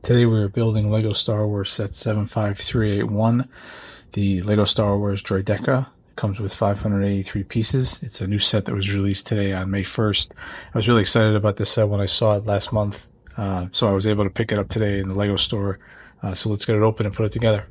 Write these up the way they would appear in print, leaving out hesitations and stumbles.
Today we are building LEGO Star Wars set 75381, the LEGO Star Wars Droideka. It comes with 583 pieces. It's a new set that was released today on May 1st. I was really excited about this set when I saw it last month, so I was able to pick it up today in the LEGO store. So let's get it open and put it together.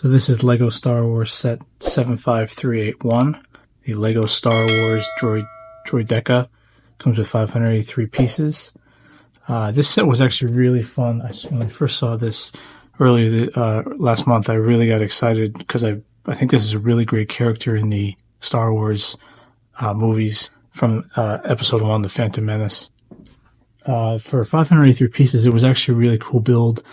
So this is Lego Star Wars set 75381. The Lego Star Wars Droideka comes with 583 pieces. This set was actually really fun. When I first saw this earlier last month, I really got excited because I think this is a really great character in the Star Wars movies from Episode 1, The Phantom Menace. For 583 pieces, it was actually a really cool build.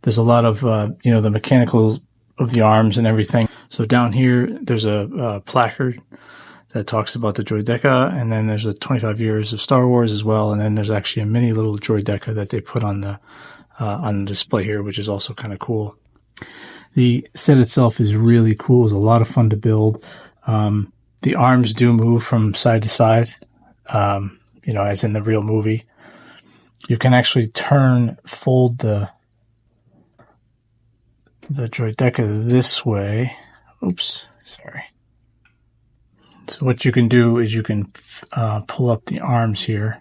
There's a lot of, the mechanical of the arms and everything. So down here, there's a placard that talks about the Droideka, and then there's a 25 years of Star Wars as well, and then there's actually a mini little Droideka that they put on the display here, which is also kind of cool. The set itself is really cool. It's a lot of fun to build. The arms do move from side to side, as in the real movie. You can actually fold the Droideka this way. Oops, sorry. So what you can do is you can pull up the arms here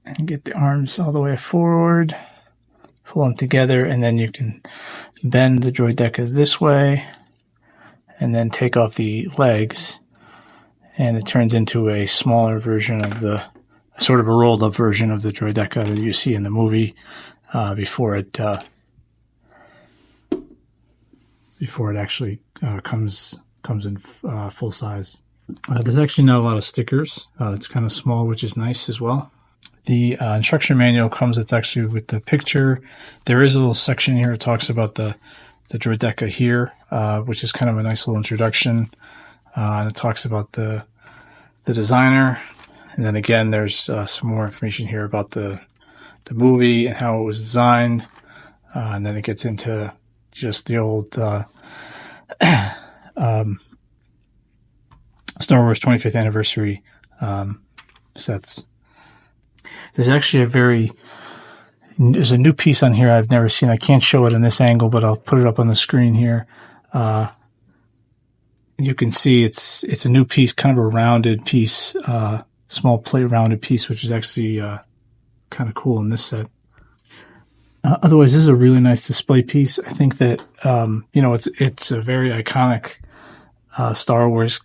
and get the arms all the way forward, pull them together, and then you can bend the Droideka this way and then take off the legs, and it turns into a smaller version of sort of a rolled up version of the Droideka that you see in the movie before it actually comes in full size. There's actually not a lot of stickers. It's kind of small, which is nice as well. The instruction manual it's actually with the picture. There is a little section here that talks about the Droideka here, which is kind of a nice little introduction. And it talks about the designer. And then again, there's some more information here about the movie and how it was designed. And then it gets into just the old Star Wars 25th anniversary sets. There's actually there's a new piece on here I've never seen. I can't show it in this angle, but I'll put it up on the screen here. You can see it's a new piece, kind of a rounded piece, small plate rounded piece, which is actually kind of cool in this set. Otherwise, this is a really nice display piece. I think that it's a very iconic Star Wars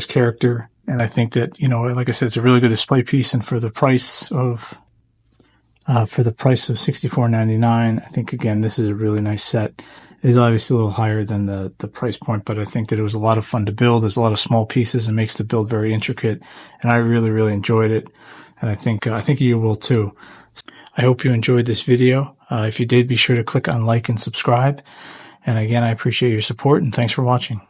character, and I think that like I said, it's a really good display piece. And for the price of $64.99, I think again this is a really nice set. It is obviously a little higher than the price point, but I think that it was a lot of fun to build. There's a lot of small pieces and makes the build very intricate, and I really, really enjoyed it. And I think you will too. I hope you enjoyed this video. If you did, be sure to click on like and subscribe. And again, I appreciate your support, and thanks for watching.